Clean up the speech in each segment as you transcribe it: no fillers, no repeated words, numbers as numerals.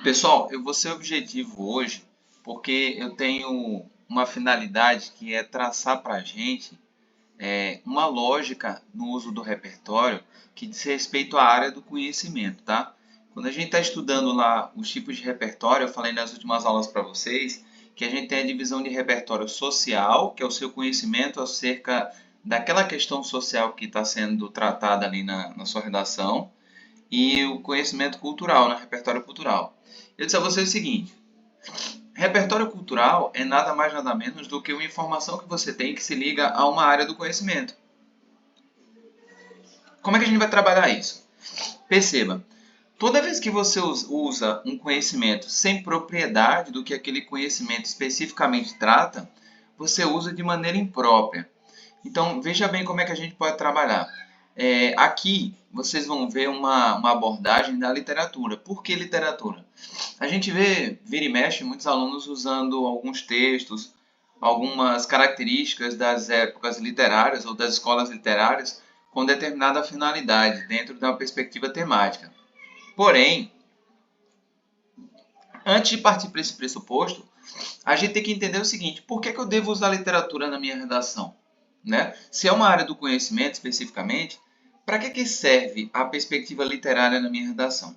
Pessoal, eu vou ser objetivo hoje porque eu tenho uma finalidade que é traçar para a gente uma lógica no uso do repertório que diz respeito à área do conhecimento, tá? Quando a gente está estudando lá os tipos de repertório, eu falei nas últimas aulas para vocês que a gente tem a divisão de repertório social, que é o seu conhecimento acerca daquela questão social que está sendo tratada ali na sua redação, e o conhecimento cultural, né? Repertório cultural. Eu disse a vocês o seguinte: repertório cultural é nada mais nada menos do que uma informação que você tem que se liga a uma área do conhecimento. Como é que a gente vai trabalhar isso? Perceba, toda vez que você usa um conhecimento sem propriedade do que aquele conhecimento especificamente trata, você usa de maneira imprópria. Então, veja bem como é que a gente pode trabalhar. Aqui, vocês vão ver uma abordagem da literatura. Por que literatura? A gente vira e mexe, muitos alunos usando alguns textos, algumas características das épocas literárias ou das escolas literárias com determinada finalidade, dentro de uma perspectiva temática. Porém, antes de partir para esse pressuposto, a gente tem que entender o seguinte: por que eu devo usar literatura na minha redação? Né? Se é uma área do conhecimento especificamente, para que serve a perspectiva literária na minha redação?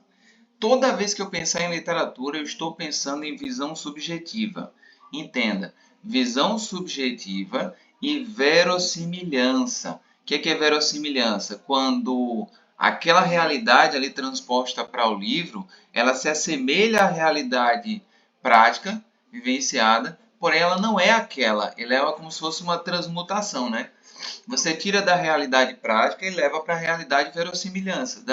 Toda vez que eu pensar em literatura, eu estou pensando em visão subjetiva. Entenda, visão subjetiva e verossimilhança. O que é verossimilhança? Quando aquela realidade ali transposta para o livro, ela se assemelha à realidade prática, vivenciada, porém ela não é aquela, ela é como se fosse uma transmutação, né? Você tira da realidade prática e leva para a realidade verossimilhança,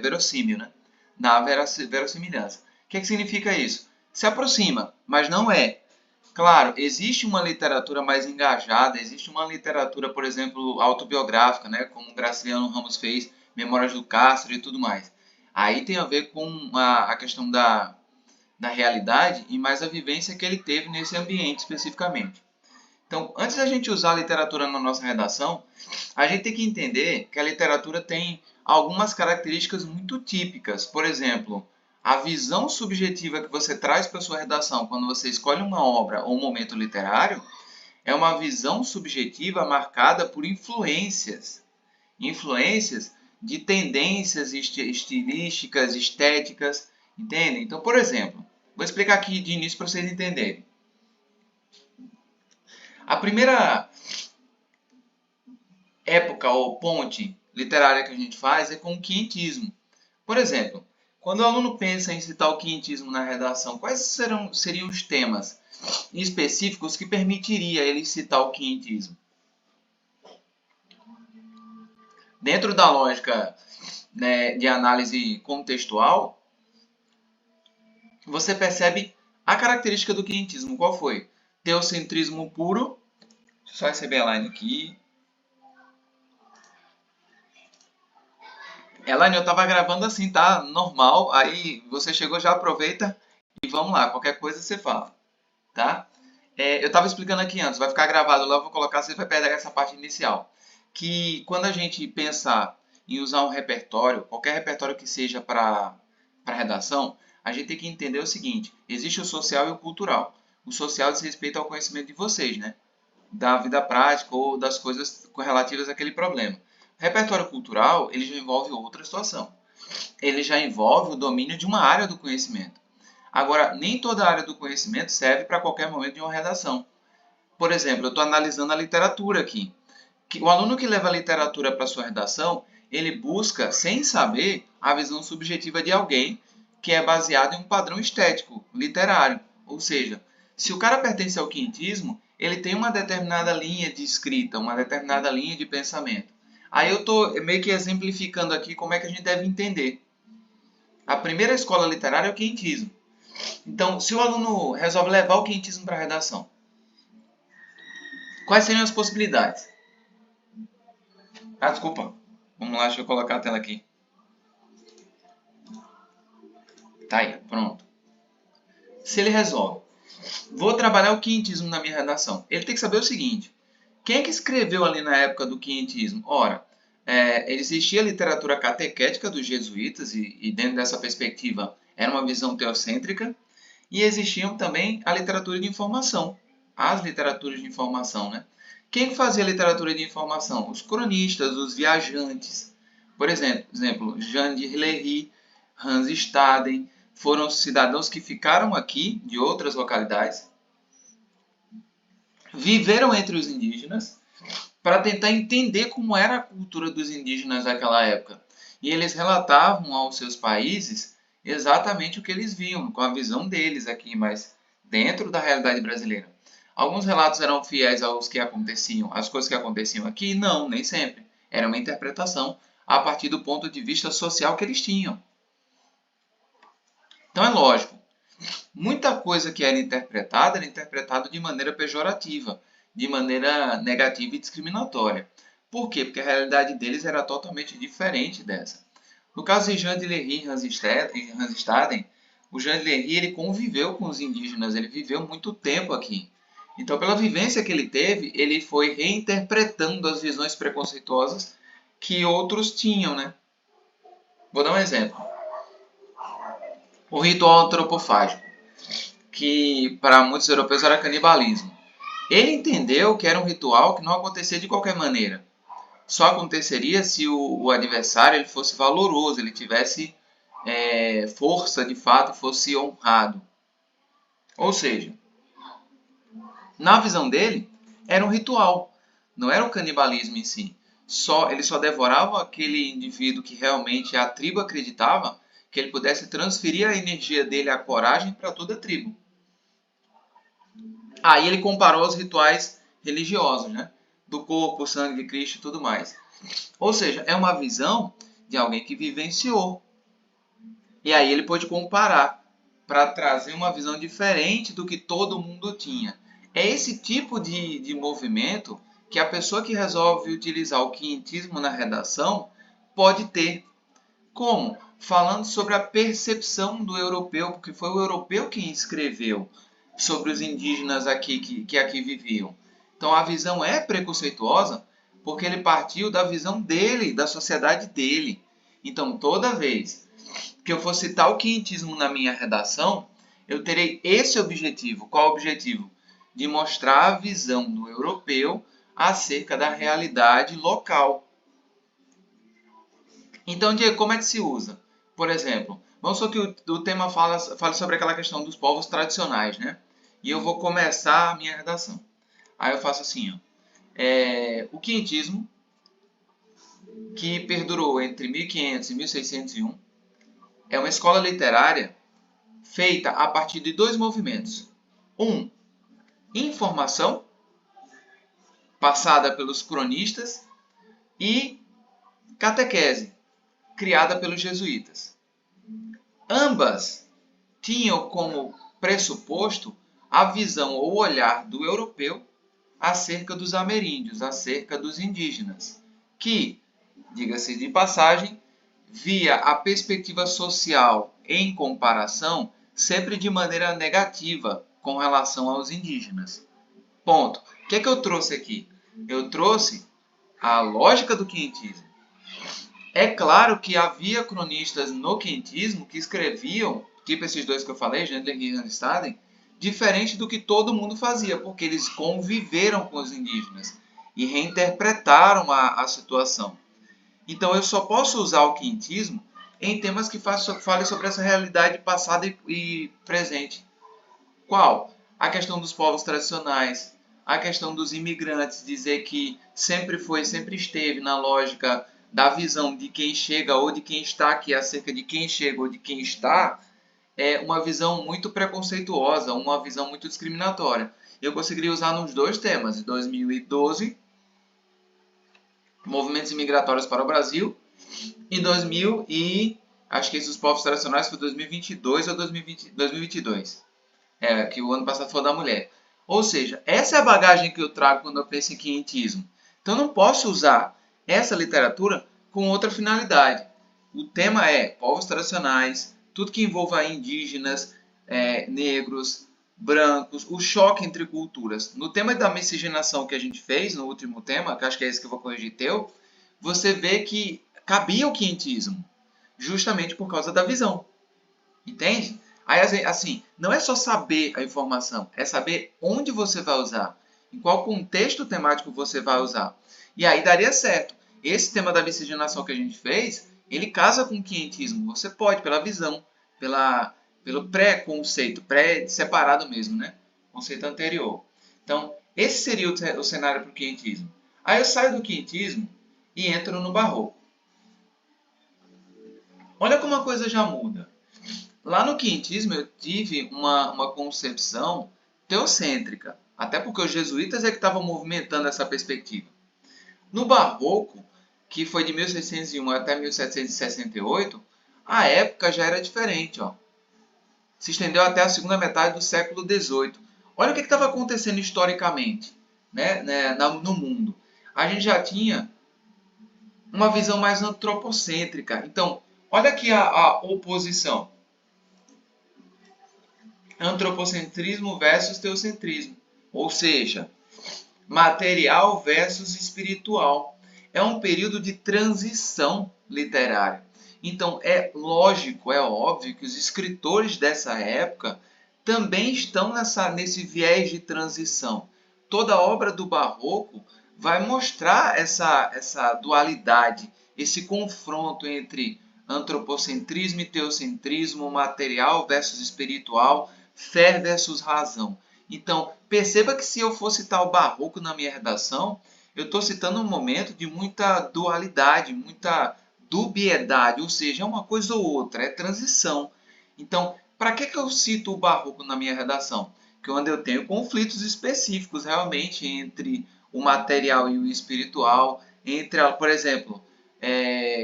verossímil, né? Na verossimilhança. O que significa isso? Se aproxima, mas não é. Claro, existe uma literatura mais engajada, existe uma literatura, por exemplo, autobiográfica, né? Como Graciliano Ramos fez, Memórias do Castro e tudo mais. Aí tem a ver com a questão da realidade e mais a vivência que ele teve nesse ambiente especificamente. Então, antes da gente usar a literatura na nossa redação, a gente tem que entender que a literatura tem algumas características muito típicas. Por exemplo, a visão subjetiva que você traz para a sua redação quando você escolhe uma obra ou um momento literário é uma visão subjetiva marcada por influências. Influências de tendências estilísticas, estéticas, entende? Então, por exemplo, vou explicar aqui de início para vocês entenderem. A primeira época ou ponte literária que a gente faz é com o quinhentismo. Por exemplo, quando o aluno pensa em citar o quinhentismo na redação, seriam os temas específicos que permitiria ele citar o quinhentismo? Dentro da lógica, né, de análise contextual, você percebe a característica do quinhentismo. Qual foi? Teocentrismo puro. Deixa eu só receber a line aqui. Elaine, eu tava gravando assim, tá? Normal. Aí você chegou, já aproveita e vamos lá. Qualquer coisa você fala, tá? Eu tava explicando aqui antes, vai ficar gravado lá, eu vou colocar, você vai pegar essa parte inicial. Que quando a gente pensar em usar um repertório, qualquer repertório que seja para redação, a gente tem que entender o seguinte: existe o social e o cultural. O social diz respeito ao conhecimento de vocês, né? Da vida prática ou das coisas relativas àquele problema. O repertório cultural, ele já envolve outra situação. Ele já envolve o domínio de uma área do conhecimento. Agora, nem toda área do conhecimento serve para qualquer momento de uma redação. Por exemplo, eu estou analisando a literatura aqui. O aluno que leva a literatura para sua redação, ele busca, sem saber, a visão subjetiva de alguém que é baseado em um padrão estético, literário. Ou seja, se o cara pertence ao quinhentismo, ele tem uma determinada linha de escrita, uma determinada linha de pensamento. Aí eu estou meio que exemplificando aqui como é que a gente deve entender. A primeira escola literária é o quinhentismo. Então, se o aluno resolve levar o quinhentismo para a redação, quais seriam as possibilidades? Ah, desculpa. Vamos lá, deixa eu colocar a tela aqui. Tá aí, pronto. Se ele resolve, vou trabalhar o quinhentismo na minha redação, ele tem que saber o seguinte: quem é que escreveu ali na época do quinhentismo? Ora, existia a literatura catequética dos jesuítas e dentro dessa perspectiva Era uma visão teocêntrica. E existiam também a literatura de informação, as literaturas de informação, né? Quem fazia literatura de informação? Os cronistas, os viajantes. Por exemplo, Jean de Lery, Hans Staden, foram cidadãos que ficaram aqui, de outras localidades, viveram entre os indígenas para tentar entender como era a cultura dos indígenas daquela época. E eles relatavam aos seus países exatamente o que eles viam, com a visão deles aqui, mas dentro da realidade brasileira. Alguns relatos eram fiéis aos que aconteciam, às coisas que aconteciam aqui? Não, nem sempre. Era uma interpretação a partir do ponto de vista social que eles tinham. Então é lógico, muita coisa que era interpretada de maneira pejorativa, de maneira negativa e discriminatória. Por quê? Porque a realidade deles era totalmente diferente dessa. No caso de Jean de Lery e Hans Staden, o Jean de Lery ele conviveu com os indígenas, ele viveu muito tempo aqui. Então, pela vivência que ele teve, ele foi reinterpretando as visões preconceituosas que outros tinham, né? Vou dar um exemplo. O ritual antropofágico, que para muitos europeus era canibalismo. Ele entendeu que era um ritual que não acontecia de qualquer maneira. Só aconteceria se o adversário ele fosse valoroso, ele tivesse força de fato e fosse honrado. Ou seja, na visão dele, era um ritual, não era o canibalismo em si. Ele só devorava aquele indivíduo que realmente a tribo acreditava que ele pudesse transferir a energia dele, a coragem, para toda a tribo. Aí ele comparou aos rituais religiosos, né? Do corpo, o sangue de Cristo e tudo mais. Ou seja, é uma visão de alguém que vivenciou. E aí ele pôde comparar para trazer uma visão diferente do que todo mundo tinha. É esse tipo de movimento que a pessoa que resolve utilizar o quinhentismo na redação pode ter. Como? Falando sobre a percepção do europeu, porque foi o europeu quem escreveu sobre os indígenas aqui que aqui viviam. Então a visão é preconceituosa porque ele partiu da visão dele, da sociedade dele. Então toda vez que eu for citar o quinhentismo na minha redação, eu terei esse objetivo. Qual o objetivo? De mostrar a visão do europeu acerca da realidade local. Então, Diego, como é que se usa? Por exemplo, vamos supor que o tema fale sobre aquela questão dos povos tradicionais, né? E eu vou começar a minha redação. Aí eu faço assim, ó. O quinhentismo, que perdurou entre 1500 e 1601, é uma escola literária feita a partir de dois movimentos. Um, informação, passada pelos cronistas, e catequese, criada pelos jesuítas. Ambas tinham como pressuposto a visão ou olhar do europeu acerca dos ameríndios, acerca dos indígenas, que, diga-se de passagem, via a perspectiva social em comparação sempre de maneira negativa com relação aos indígenas. Ponto. O que é que eu trouxe aqui? Eu trouxe a lógica do quinhentismo. É claro que havia cronistas no quinhentismo que escreviam, tipo esses dois que eu falei, Jean de Lery e Hans Staden, diferente do que todo mundo fazia, porque eles conviveram com os indígenas e reinterpretaram a situação. Então eu só posso usar o quinhentismo em temas que falem sobre essa realidade passada e presente. Qual? A questão dos povos tradicionais, a questão dos imigrantes, dizer que sempre foi, sempre esteve na lógica da visão de quem chega ou de quem está aqui acerca de quem chega ou de quem está, é uma visão muito preconceituosa, uma visão muito discriminatória. Eu conseguiria usar nos dois temas, em 2012, movimentos imigratórios para o Brasil, e 2000 e acho que esses povos tradicionais foi 2022 ou 2022, que o ano passado foi da mulher. Ou seja, essa é a bagagem que eu trago quando eu penso em quinhentismo. Então eu não posso usar essa literatura com outra finalidade. O tema é povos tradicionais, tudo que envolva indígenas, negros, brancos, o choque entre culturas. No tema da miscigenação que a gente fez, no último tema, que acho que é esse que eu vou corrigir teu, você vê que cabia o quinhentismo, justamente por causa da visão. Entende? Aí, assim, não é só saber a informação, é saber onde você vai usar, em qual contexto temático você vai usar. E aí daria certo. Esse tema da miscigenação que a gente fez, ele casa com o quinhentismo. Você pode, pela visão, pelo pré-conceito, pré-separado mesmo, né? Conceito anterior. Então, esse seria o cenário para o quinhentismo. Aí eu saio do quinhentismo e entro no barroco. Olha como a coisa já muda. Lá no quinhentismo eu tive uma concepção teocêntrica, até porque os jesuítas é que estavam movimentando essa perspectiva. No barroco, que foi de 1601 até 1768, a época já era diferente. Ó. Se estendeu até a segunda metade do século XVIII. Olha o que estava acontecendo historicamente, no mundo. A gente já tinha uma visão mais antropocêntrica. Então, olha aqui a oposição. Antropocentrismo versus teocentrismo. Ou seja, material versus espiritual. É um período de transição literária. Então, é lógico, é óbvio que os escritores dessa época também estão nesse viés de transição. Toda obra do Barroco vai mostrar essa dualidade, esse confronto entre antropocentrismo e teocentrismo, material versus espiritual, fé versus razão. Então, perceba que se eu for citar o Barroco na minha redação, eu estou citando um momento de muita dualidade, muita dubiedade, ou seja, é uma coisa ou outra, é transição. Então, para que eu cito o Barroco na minha redação? Que onde eu tenho conflitos específicos realmente entre o material e o espiritual, entre, por exemplo,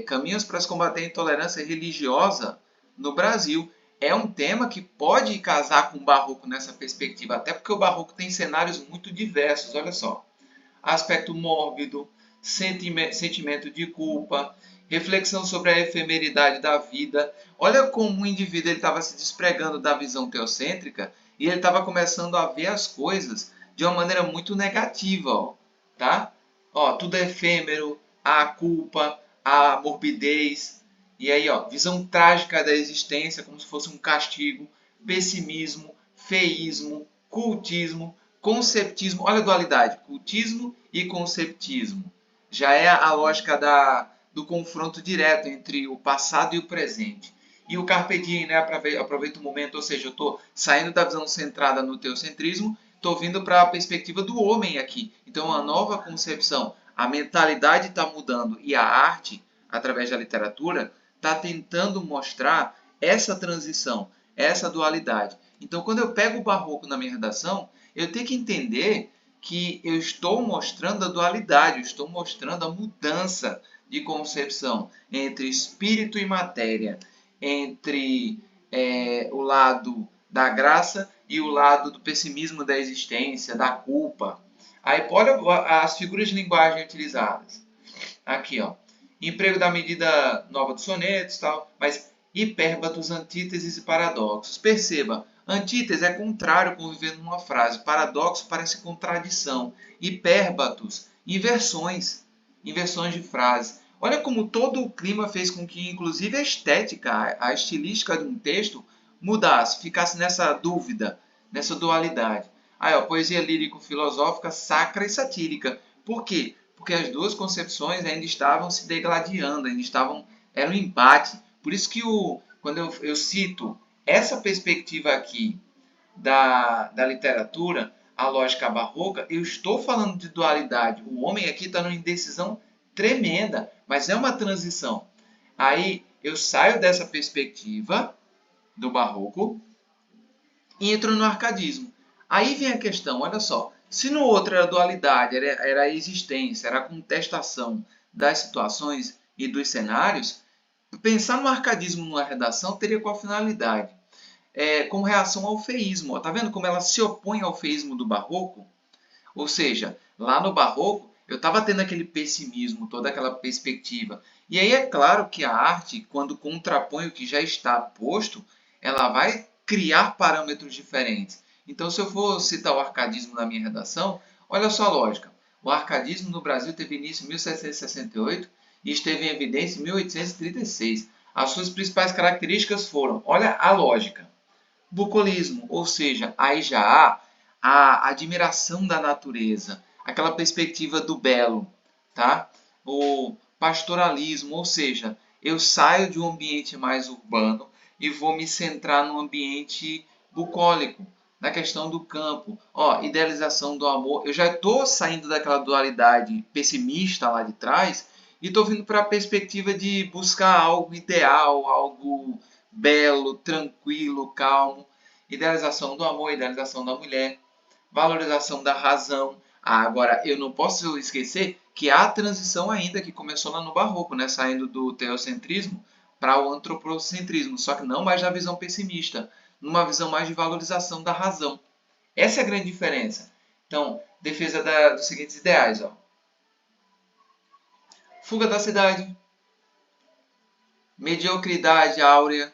caminhos para se combater a intolerância religiosa no Brasil. É um tema que pode casar com o barroco nessa perspectiva, até porque o barroco tem cenários muito diversos. Olha só, aspecto mórbido, sentimento de culpa, reflexão sobre a efemeridade da vida. Olha como o indivíduo estava se despregando da visão teocêntrica e ele estava começando a ver as coisas de uma maneira muito negativa, ó, tá? Ó, tudo é efêmero, a culpa, a morbidez. E aí, ó, visão trágica da existência como se fosse um castigo, pessimismo, feísmo, cultismo, conceptismo. Olha a dualidade, cultismo e conceptismo. Já é a lógica do confronto direto entre o passado e o presente. E o carpe diem, né? Aproveita o momento, ou seja, eu estou saindo da visão centrada no teocentrismo, estou vindo para a perspectiva do homem aqui. Então, uma nova concepção. A mentalidade está mudando e a arte, através da literatura, está tentando mostrar essa transição, essa dualidade. Então, quando eu pego o barroco na minha redação, eu tenho que entender que eu estou mostrando a dualidade, eu estou mostrando a mudança de concepção entre espírito e matéria, entre o lado da graça e o lado do pessimismo da existência, da culpa. Aí, olha as figuras de linguagem utilizadas. Aqui, ó. Emprego da medida nova dos sonetos, tal, mas hipérbatos, antíteses e paradoxos. Perceba, antítese é contrário conviver numa frase, paradoxo parece contradição, hipérbatos, inversões de frase. Olha como todo o clima fez com que, inclusive, a estética, a estilística de um texto mudasse, ficasse nessa dúvida, nessa dualidade. Aí, ó, poesia lírico-filosófica, sacra e satírica. Por quê? Porque as duas concepções ainda estavam se degladiando, era um embate. Por isso que quando eu cito essa perspectiva aqui da literatura, a lógica barroca, eu estou falando de dualidade. O homem aqui está numa indecisão tremenda, mas é uma transição. Aí eu saio dessa perspectiva do barroco e entro no arcadismo. Aí vem a questão, olha só, se no outro era dualidade, era a existência, era a contestação das situações e dos cenários, pensar no arcadismo numa redação teria qual finalidade? Como reação ao feísmo. Está vendo como ela se opõe ao feísmo do barroco? Ou seja, lá no barroco, eu estava tendo aquele pessimismo, toda aquela perspectiva. E aí é claro que a arte, quando contrapõe o que já está posto, ela vai criar parâmetros diferentes. Então, se eu for citar o arcadismo na minha redação, olha só a lógica. O arcadismo no Brasil teve início em 1768 e esteve em evidência em 1836. As suas principais características foram, olha a lógica, bucolismo, ou seja, aí já há a admiração da natureza, aquela perspectiva do belo, tá? O pastoralismo, ou seja, eu saio de um ambiente mais urbano e vou me centrar no ambiente bucólico, na questão do campo. Ó, idealização do amor. Eu já estou saindo daquela dualidade pessimista lá de trás e estou vindo para a perspectiva de buscar algo ideal, algo belo, tranquilo, calmo. Idealização do amor, idealização da mulher, valorização da razão. Ah, agora, eu não posso esquecer que há a transição ainda que começou lá no Barroco, né? Saindo do teocentrismo para o antropocentrismo, só que não mais na visão pessimista, numa visão mais de valorização da razão. Essa é a grande diferença. Então, defesa dos seguintes ideais. Ó. Fuga da cidade, mediocridade áurea,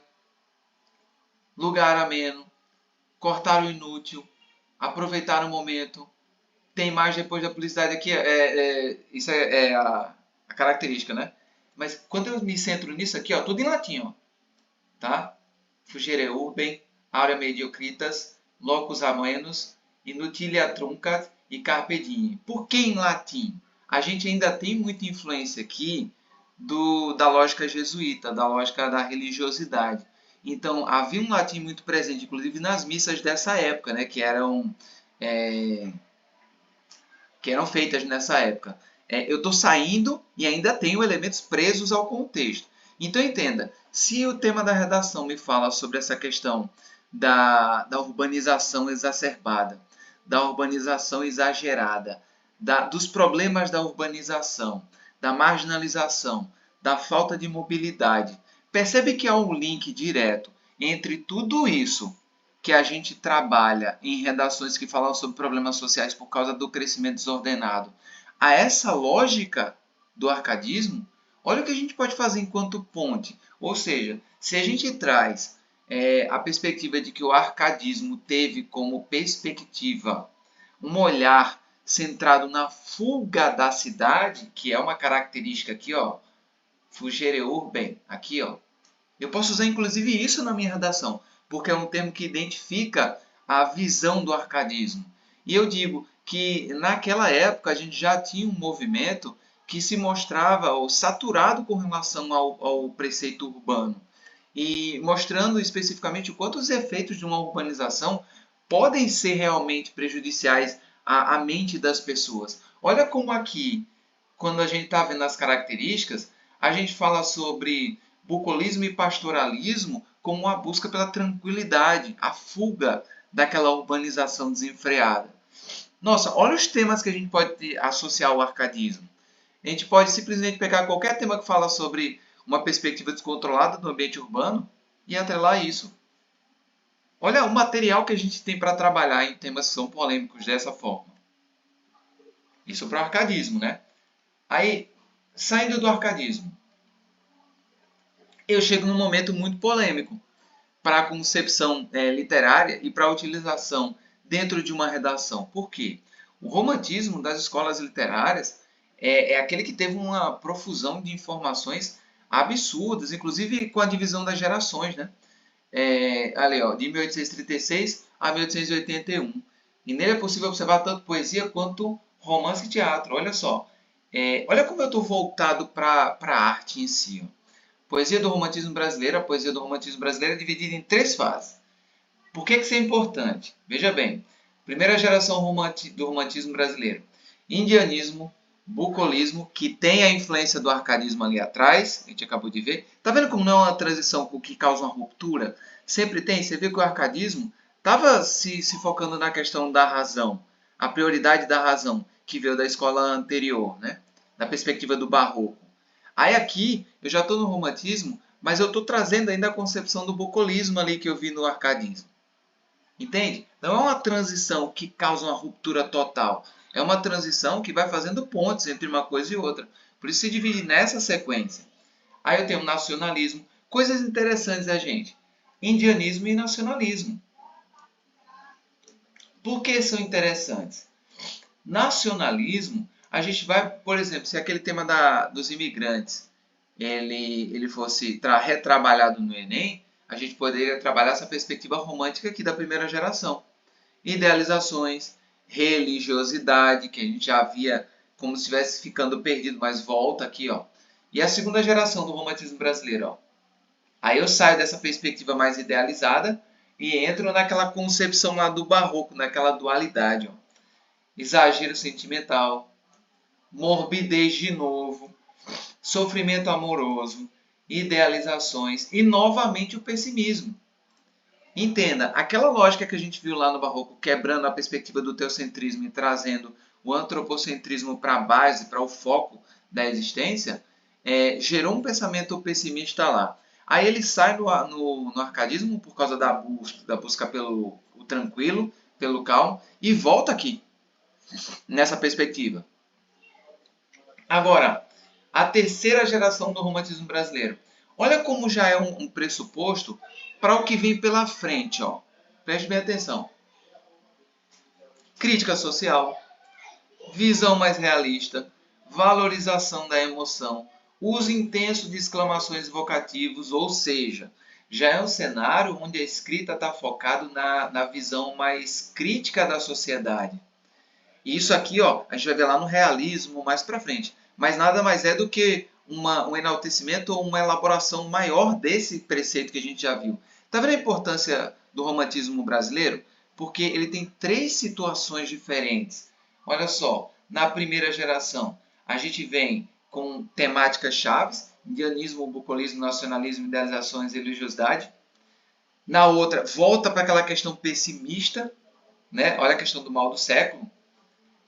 lugar ameno, cortar o inútil, aproveitar o momento, tem mais depois da publicidade aqui, isso é a característica, né? Mas quando eu me centro nisso aqui, ó, tudo em latim, ó, tá? Fugere urbem, aurea mediocritas, locus amenus, inutilia truncat e carpe diem. Por que em latim? A gente ainda tem muita influência aqui da lógica jesuíta, da lógica da religiosidade. Então, havia um latim muito presente, inclusive nas missas dessa época, né, é, que eram feitas nessa época. Eu estou saindo e ainda tenho elementos presos ao contexto. Então entenda, se o tema da redação me fala sobre essa questão da urbanização exacerbada, da urbanização exagerada, dos problemas da urbanização, da marginalização, da falta de mobilidade, percebe que há um link direto entre tudo isso que a gente trabalha em redações que falam sobre problemas sociais por causa do crescimento desordenado, a essa lógica do arcadismo, olha o que a gente pode fazer enquanto ponte. Ou seja, se a gente traz a perspectiva de que o arcadismo teve como perspectiva um olhar centrado na fuga da cidade, que é uma característica aqui, ó, fugere urbem, aqui, ó, eu posso usar inclusive isso na minha redação, porque é um termo que identifica a visão do arcadismo. E eu digo que naquela época a gente já tinha um movimento que se mostrava saturado com relação ao preceito urbano e mostrando especificamente o quanto os efeitos de uma urbanização podem ser realmente prejudiciais à mente das pessoas. Olha como aqui, quando a gente está vendo as características, a gente fala sobre bucolismo e pastoralismo como a busca pela tranquilidade, a fuga daquela urbanização desenfreada. Nossa, olha os temas que a gente pode associar ao arcadismo. A gente pode simplesmente pegar qualquer tema que fala sobre uma perspectiva descontrolada do ambiente urbano e atrelar isso. Olha o material que a gente tem para trabalhar em temas que são polêmicos dessa forma. Isso para o arcadismo, né? Aí, saindo do arcadismo, eu chego num momento muito polêmico para a concepção literária e para a utilização dentro de uma redação. Por quê? O romantismo das escolas literárias é aquele que teve uma profusão de informações absurdas, inclusive com a divisão das gerações, né? Ali, ó, de 1836 a 1881. E nele é possível observar tanto poesia quanto romance e teatro. Olha só. Olha como eu estou voltado para a arte em si. Ó. Poesia do romantismo brasileiro. A poesia do romantismo brasileiro é dividida em 3 fases. Por que isso é importante? Veja bem. Primeira geração do romantismo brasileiro. Indianismo, bucolismo, que tem a influência do arcadismo ali atrás, a gente acabou de ver. Tá vendo como não é uma transição que causa uma ruptura? Sempre tem. Você vê que o arcadismo estava se focando na questão da razão, a prioridade da razão, que veio da escola anterior, né? Da perspectiva do barroco. Aí aqui, eu já estou no romantismo, mas eu estou trazendo ainda a concepção do bucolismo ali que eu vi no arcadismo. Entende? Não é uma transição que causa uma ruptura total. É uma transição que vai fazendo pontes entre uma coisa e outra. Por isso se divide nessa sequência. Aí eu tenho nacionalismo. Coisas interessantes, gente. Indianismo e nacionalismo. Por que são interessantes? Nacionalismo, a gente vai, por exemplo, se aquele tema dos imigrantes, ele fosse retrabalhado no Enem, a gente poderia trabalhar essa perspectiva romântica aqui da primeira geração. Idealizações, religiosidade, que a gente já via como se estivesse ficando perdido, mas volta aqui, ó. E a segunda geração do romantismo brasileiro, ó. Aí eu saio dessa perspectiva mais idealizada e entro naquela concepção lá do barroco, naquela dualidade, ó. Exagero sentimental, morbidez de novo, sofrimento amoroso, idealizações e novamente o pessimismo. Entenda, aquela lógica que a gente viu lá no barroco, quebrando a perspectiva do teocentrismo e trazendo o antropocentrismo para a base, para o foco da existência, gerou um pensamento pessimista lá. Aí ele sai no arcadismo por causa da busca pelo o tranquilo, pelo calmo, e volta aqui, nessa perspectiva. Agora, a terceira geração do romantismo brasileiro. Olha como já é um pressuposto para o que vem pela frente. Ó. Preste bem atenção. Crítica social, visão mais realista, valorização da emoção, uso intenso de exclamações vocativos, ou seja, já é um cenário onde a escrita está focado na visão mais crítica da sociedade. E isso aqui, ó, a gente vai ver lá no realismo mais para frente. Mas nada mais é do que um enaltecimento ou uma elaboração maior desse preceito que a gente já viu. Está vendo a importância do romantismo brasileiro? Porque ele tem três situações diferentes. Olha só, na primeira geração, a gente vem com temáticas chaves, indianismo, bucolismo, nacionalismo, idealizações e religiosidade. Na outra, volta para aquela questão pessimista, né? Olha a questão do mal do século.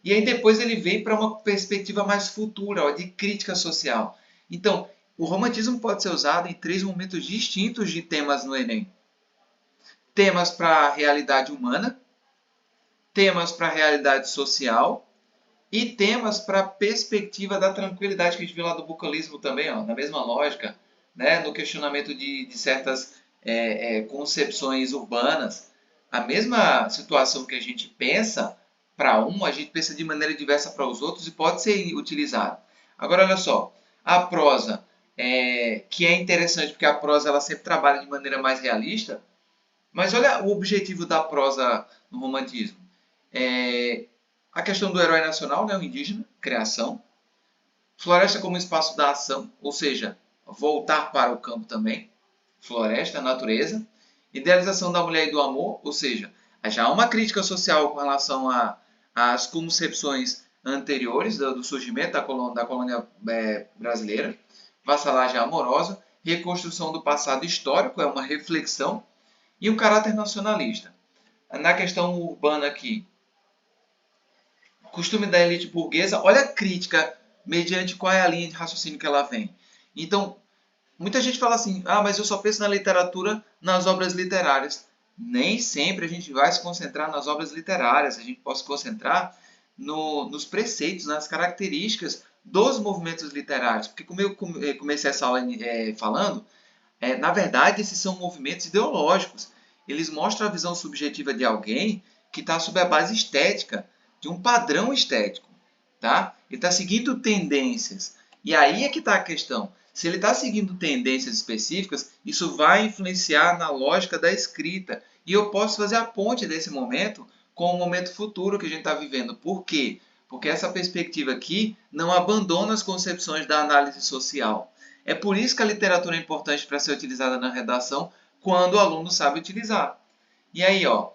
E aí depois ele vem para uma perspectiva mais futura, ó, de crítica social. Então, o romantismo pode ser usado em três momentos distintos de temas no Enem. Temas para a realidade humana, temas para a realidade social e temas para a perspectiva da tranquilidade que a gente viu lá do bucolismo também, ó, na mesma lógica, né, no questionamento de certas concepções urbanas. A mesma situação que a gente pensa para um, a gente pensa de maneira diversa para os outros e pode ser utilizado. Agora, olha só, a prosa, que é interessante porque a prosa ela sempre trabalha de maneira mais realista, mas olha o objetivo da prosa no romantismo. A questão do herói nacional, né, o indígena, criação. Floresta como espaço da ação, ou seja, voltar para o campo também. Floresta, natureza. Idealização da mulher e do amor, ou seja, já há uma crítica social com relação às concepções anteriores do surgimento da colônia brasileira. Vassalagem amorosa. Reconstrução do passado histórico, é uma reflexão. E o caráter nacionalista. Na questão urbana aqui, costume da elite burguesa, olha a crítica mediante qual é a linha de raciocínio que ela vem. Então, muita gente fala assim, mas eu só penso na literatura, nas obras literárias. Nem sempre a gente vai se concentrar nas obras literárias, a gente pode se concentrar nos preceitos, nas características dos movimentos literários. Porque como eu comecei essa aula falando, na verdade esses são movimentos ideológicos. Eles mostram a visão subjetiva de alguém que está sob a base estética, de um padrão estético. Tá? Ele está seguindo tendências. E aí é que está a questão. Se ele está seguindo tendências específicas, isso vai influenciar na lógica da escrita. E eu posso fazer a ponte desse momento com o momento futuro que a gente está vivendo. Por quê? Porque essa perspectiva aqui não abandona as concepções da análise social. É por isso que a literatura é importante para ser utilizada na redação quando o aluno sabe utilizar. E aí, ó,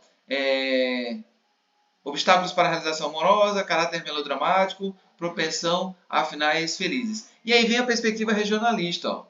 obstáculos para a realização amorosa, caráter melodramático, propensão a finais felizes. E aí vem a perspectiva regionalista, ó,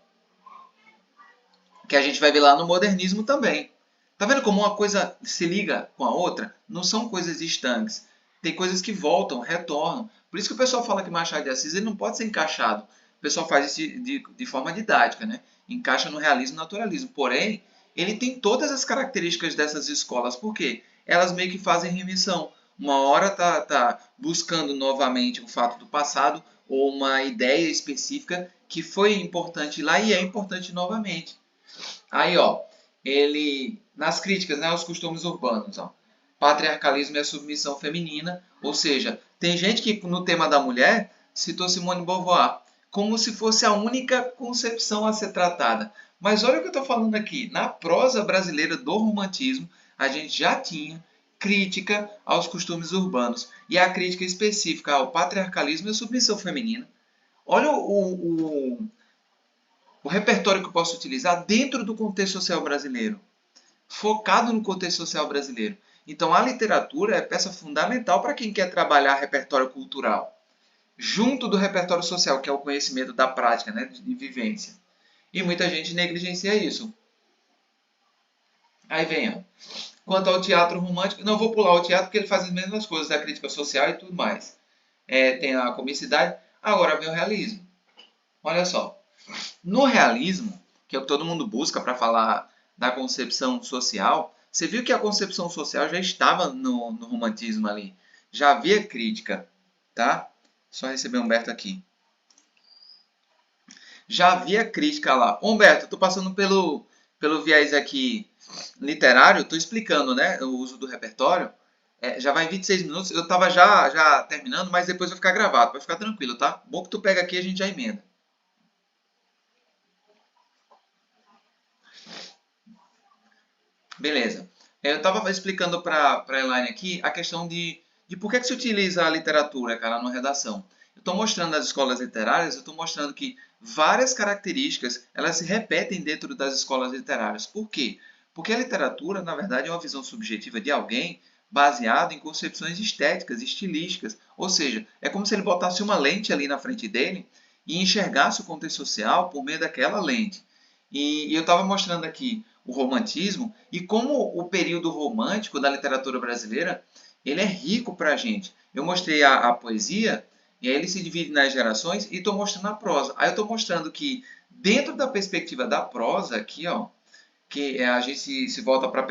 que a gente vai ver lá no modernismo também. Tá vendo como uma coisa se liga com a outra? Não são coisas estanques. Tem coisas que voltam, retornam. Por isso que o pessoal fala que Machado de Assis ele não pode ser encaixado. O pessoal faz isso de forma didática, né? Encaixa no realismo e naturalismo. Porém, ele tem todas as características dessas escolas. Por quê? Elas meio que fazem remissão. Uma hora tá buscando novamente o fato do passado ou uma ideia específica que foi importante lá e é importante novamente. Aí, ó, ele nas críticas, né, aos costumes urbanos, ó, patriarcalismo e a submissão feminina, ou seja, tem gente que no tema da mulher citou Simone de Beauvoir como se fosse a única concepção a ser tratada. Mas olha o que eu estou falando aqui. Na prosa brasileira do romantismo, a gente já tinha crítica aos costumes urbanos e a crítica específica ao patriarcalismo e à submissão feminina. Olha o repertório que eu posso utilizar dentro do contexto social brasileiro, focado no contexto social brasileiro. Então, a literatura é peça fundamental para quem quer trabalhar repertório cultural, junto do repertório social, que é o conhecimento da prática, né, de vivência. E muita gente negligencia isso. Aí vem, ó. Quanto ao teatro romântico, não vou pular o teatro porque ele faz as mesmas coisas, a crítica social e tudo mais. Tem a comicidade. Agora vem o realismo. Olha só. No realismo, que é o que todo mundo busca para falar da concepção social, você viu que a concepção social já estava no romantismo ali. Já havia crítica, tá? Só receber Humberto aqui. Já havia crítica lá. Humberto, estou passando pelo viés aqui literário, estou explicando, né, o uso do repertório. Já vai em 26 minutos. Eu estava já terminando, mas depois vai ficar gravado, para ficar tranquilo, tá? Bom que tu pega aqui e a gente já emenda. Beleza. Eu estava explicando para a Elaine aqui a questão de por que se utiliza a literatura, cara, na redação. Eu estou mostrando nas escolas literárias, eu estou mostrando que várias características elas se repetem dentro das escolas literárias. Por quê? Porque a literatura, na verdade, é uma visão subjetiva de alguém baseada em concepções estéticas, estilísticas. Ou seja, é como se ele botasse uma lente ali na frente dele e enxergasse o contexto social por meio daquela lente. E eu estava mostrando aqui o romantismo e como o período romântico da literatura brasileira ele é rico para a gente. Eu mostrei a poesia e aí ele se divide nas gerações e estou mostrando a prosa. Aí eu estou mostrando que dentro da perspectiva da prosa aqui, ó, que a gente se volta para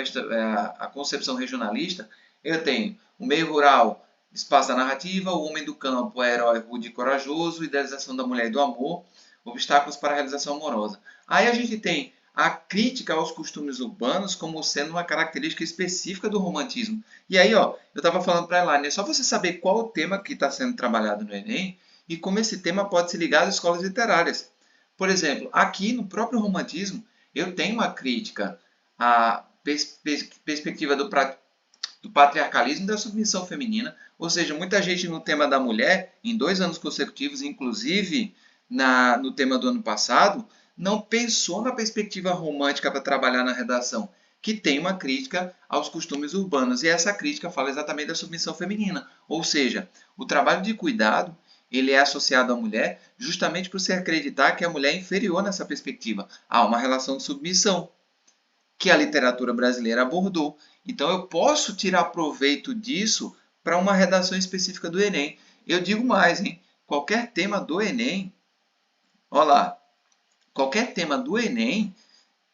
a concepção regionalista, eu tenho o meio rural, espaço da narrativa, o homem do campo, o herói rude e corajoso, idealização da mulher e do amor, obstáculos para a realização amorosa. Aí a gente tem a crítica aos costumes urbanos como sendo uma característica específica do romantismo. E aí, ó, eu estava falando para a Elaine, é só você saber qual o tema que está sendo trabalhado no Enem e como esse tema pode se ligar às escolas literárias. Por exemplo, aqui no próprio romantismo, eu tenho uma crítica à perspectiva do patriarcalismo e da submissão feminina, ou seja, muita gente no tema da mulher, em 2 anos consecutivos, inclusive no tema do ano passado, não pensou na perspectiva romântica para trabalhar na redação, que tem uma crítica aos costumes urbanos. E essa crítica fala exatamente da submissão feminina, ou seja, o trabalho de cuidado ele é associado à mulher justamente por se acreditar que a mulher é inferior nessa perspectiva. Há uma relação de submissão que a literatura brasileira abordou. Então eu posso tirar proveito disso para uma redação específica do Enem. Eu digo mais, hein? Qualquer tema do Enem, olha lá, qualquer tema do Enem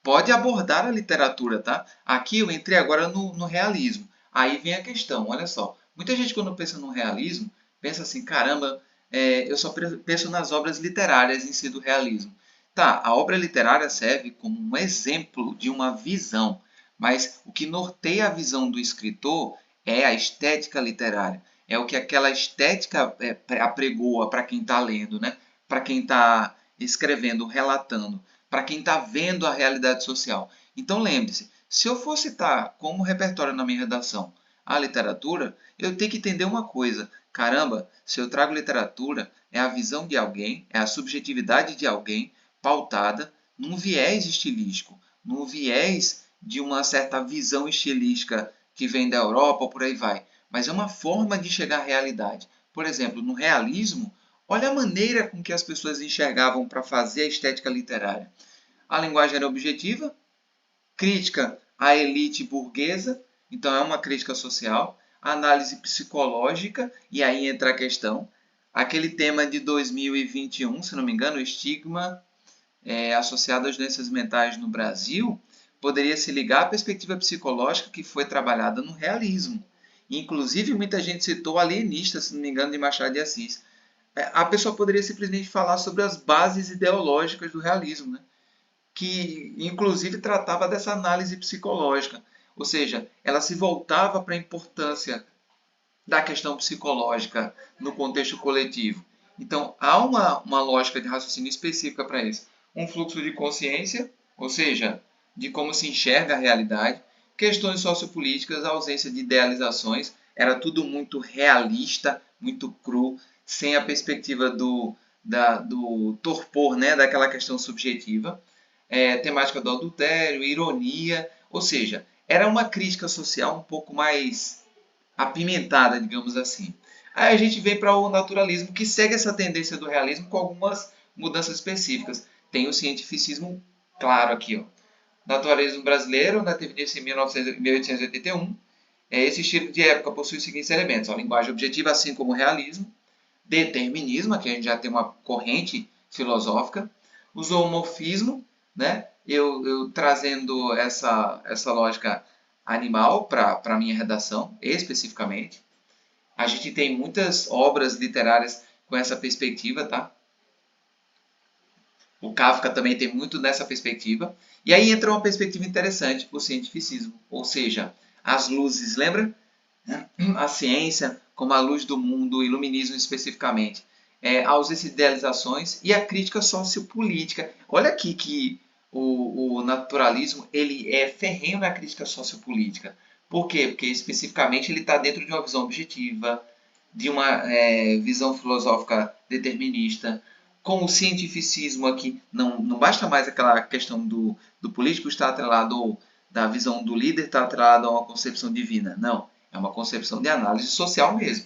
pode abordar a literatura, tá? Aqui eu entrei agora no realismo. Aí vem a questão, olha só. Muita gente quando pensa no realismo, pensa assim, caramba, eu só penso nas obras literárias em si do realismo. Tá, a obra literária serve como um exemplo de uma visão, mas o que norteia a visão do escritor é a estética literária. É o que aquela estética apregoa para quem está lendo, né? Para quem está escrevendo, relatando, para quem está vendo a realidade social. Então lembre-se, se eu for citar como repertório na minha redação a literatura, eu tenho que entender uma coisa. Caramba, se eu trago literatura, é a visão de alguém, é a subjetividade de alguém pautada num viés estilístico, num viés de uma certa visão estilística que vem da Europa ou por aí vai. Mas é uma forma de chegar à realidade. Por exemplo, no realismo, olha a maneira com que as pessoas enxergavam para fazer a estética literária. A linguagem era objetiva, crítica à elite burguesa, então é uma crítica social, análise psicológica, e aí entra a questão, aquele tema de 2021, se não me engano, o estigma associado às doenças mentais no Brasil, poderia se ligar à perspectiva psicológica que foi trabalhada no realismo. Inclusive, muita gente citou Alienista, se não me engano, de Machado de Assis. A pessoa poderia simplesmente falar sobre as bases ideológicas do realismo, né? Que inclusive tratava dessa análise psicológica, ou seja, ela se voltava para a importância da questão psicológica no contexto coletivo. Então, há uma lógica de raciocínio específica para isso. Um fluxo de consciência, ou seja, de como se enxerga a realidade, questões sociopolíticas, a ausência de idealizações, era tudo muito realista, muito cru, sem a perspectiva do torpor, né, daquela questão subjetiva. Temática do adultério, ironia, ou seja, era uma crítica social um pouco mais apimentada, digamos assim. Aí a gente vem para o naturalismo, que segue essa tendência do realismo com algumas mudanças específicas. Tem o cientificismo claro aqui, ó. Naturalismo brasileiro, né, teve início em 1881. Esse estilo de época possui os seguintes elementos: a linguagem objetiva, assim como o realismo, determinismo, aqui a gente já tem uma corrente filosófica, o zoomorfismo, né, eu trazendo essa lógica animal para a minha redação, especificamente. A gente tem muitas obras literárias com essa perspectiva, tá? O Kafka também tem muito nessa perspectiva. E aí entra uma perspectiva interessante, o cientificismo, ou seja, as luzes, lembra? A ciência como a luz do mundo, o iluminismo especificamente, as idealizações e a crítica sociopolítica. Olha aqui que o naturalismo ele é ferrenho na crítica sociopolítica. Por quê? Porque especificamente ele está dentro de uma visão objetiva, de uma visão filosófica determinista, com o cientificismo aqui, não basta mais aquela questão do político estar atrelado, da visão do líder estar atrelado a uma concepção divina. Não, é uma concepção de análise social mesmo.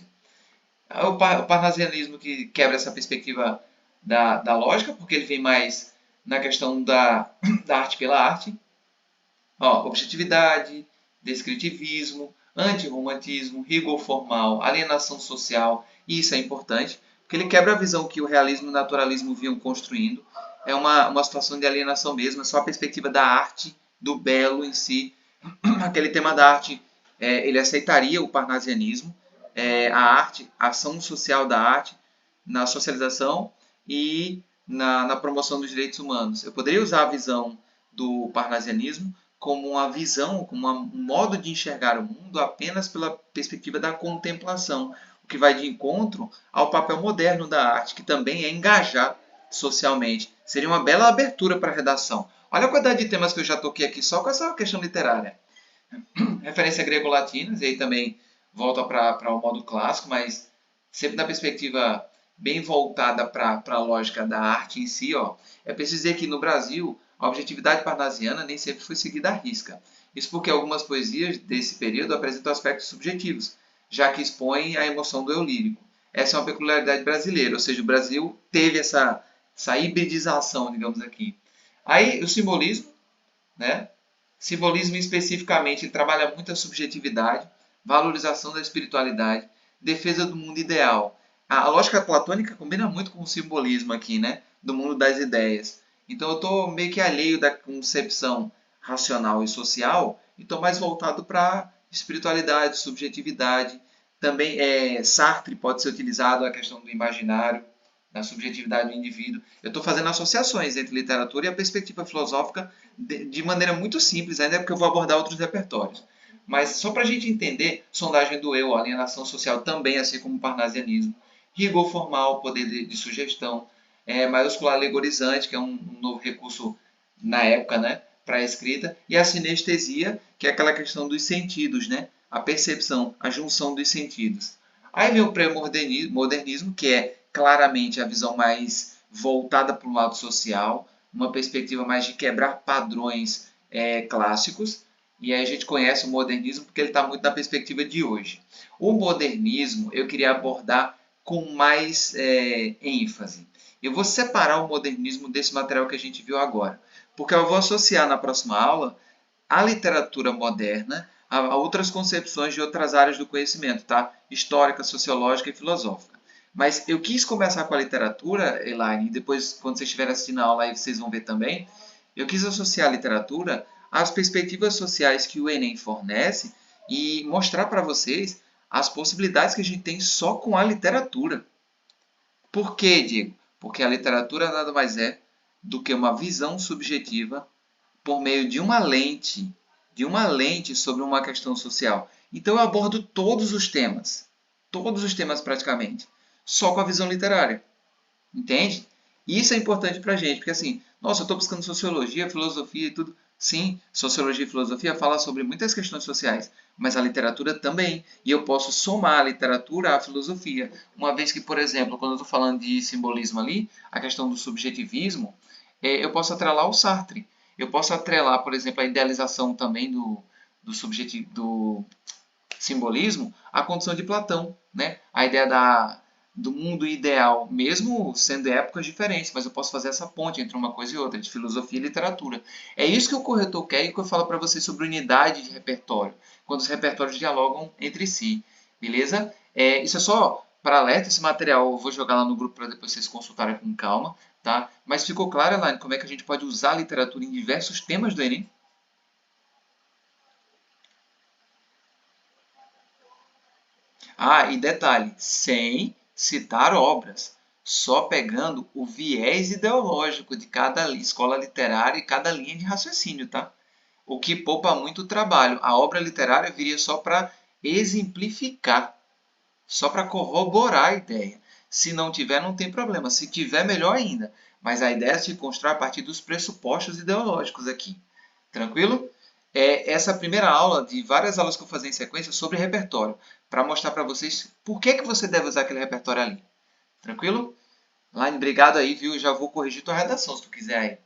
O parnasianismo que quebra essa perspectiva da lógica, porque ele vem mais na questão da arte pela arte. Ó, objetividade, descritivismo, antirromantismo, rigor formal, alienação social, e isso é importante, porque ele quebra a visão que o realismo e o naturalismo vinham construindo. É uma situação de alienação mesmo, é só a perspectiva da arte, do belo em si. Aquele tema da arte, ele aceitaria o parnasianismo, a arte, a ação social da arte na socialização e na promoção dos direitos humanos. Eu poderia usar a visão do parnasianismo como uma visão, como um modo de enxergar o mundo apenas pela perspectiva da contemplação, o que vai de encontro ao papel moderno da arte, que também é engajar socialmente. Seria uma bela abertura para a redação. Olha a quantidade de temas que eu já toquei aqui só com essa questão literária. Referência grego-latinas, e aí também volta para o modo clássico, mas sempre na perspectiva bem voltada para a lógica da arte em si. Ó. É preciso dizer que no Brasil a objetividade parnasiana nem sempre foi seguida à risca. Isso porque algumas poesias desse período apresentam aspectos subjetivos, já que expõem a emoção do eu lírico. Essa é uma peculiaridade brasileira, ou seja, o Brasil teve essa hibridização, digamos aqui. Aí o simbolismo, né? Simbolismo especificamente ele trabalha muito a subjetividade, valorização da espiritualidade, defesa do mundo ideal. A lógica platônica combina muito com o simbolismo aqui, né? Do mundo das ideias. Então eu estou meio que alheio da concepção racional e social e estou mais voltado para espiritualidade, subjetividade. Também Sartre pode ser utilizado a questão do imaginário, da subjetividade do indivíduo. Eu estou fazendo associações entre literatura e a perspectiva filosófica de maneira muito simples, ainda porque eu vou abordar outros repertórios. Mas só para a gente entender, sondagem do eu, alienação social também, assim como o parnasianismo, rigor formal, poder de sugestão, maiúsculo alegorizante, que é um novo recurso na época, né, para a escrita, e a sinestesia, que é aquela questão dos sentidos, né, a percepção, a junção dos sentidos. Aí vem o pré-modernismo, que é claramente a visão mais voltada para o lado social, uma perspectiva mais de quebrar padrões clássicos. E aí a gente conhece o modernismo porque ele está muito na perspectiva de hoje. O modernismo eu queria abordar com mais ênfase. Eu vou separar o modernismo desse material que a gente viu agora, porque eu vou associar na próxima aula a literatura moderna a outras concepções de outras áreas do conhecimento, tá? Histórica, sociológica e filosófica. Mas eu quis começar com a literatura, Elaine, e depois, quando vocês estiverem assistindo a aula, aí vocês vão ver também. Eu quis associar a literatura às perspectivas sociais que o Enem fornece e mostrar para vocês as possibilidades que a gente tem só com a literatura. Por quê, Diego? Porque a literatura nada mais é do que uma visão subjetiva por meio de uma lente sobre uma questão social. Então eu abordo todos os temas praticamente, só com a visão literária. Entende? Isso é importante pra gente, porque assim, nossa, eu estou buscando sociologia, filosofia e tudo. Sim, sociologia e filosofia fala sobre muitas questões sociais, mas a literatura também. E eu posso somar a literatura à filosofia. Uma vez que, por exemplo, quando eu estou falando de simbolismo ali, a questão do subjetivismo, eu posso atrelar o Sartre. Eu posso atrelar, por exemplo, a idealização também do simbolismo à condição de Platão, né? A ideia do mundo ideal, mesmo sendo épocas diferentes, mas eu posso fazer essa ponte entre uma coisa e outra, de filosofia e literatura. É isso que o corretor quer e que eu falo para vocês sobre unidade de repertório, quando os repertórios dialogam entre si, beleza? Isso é só para alerta, esse material eu vou jogar lá no grupo para depois vocês consultarem com calma, tá? Mas ficou claro, Elaine, como é que a gente pode usar a literatura em diversos temas do Enem? Ah, e detalhe, sem citar obras, só pegando o viés ideológico de cada escola literária e cada linha de raciocínio, tá? O que poupa muito trabalho. A obra literária viria só para exemplificar, só para corroborar a ideia. Se não tiver, não tem problema. Se tiver, melhor ainda. Mas a ideia é se constrói a partir dos pressupostos ideológicos aqui. Tranquilo? Essa primeira aula de várias aulas que eu vou fazer em sequência sobre repertório, para mostrar para vocês por que você deve usar aquele repertório ali. Tranquilo? Line, obrigado aí, viu? Já vou corrigir tua redação se tu quiser aí.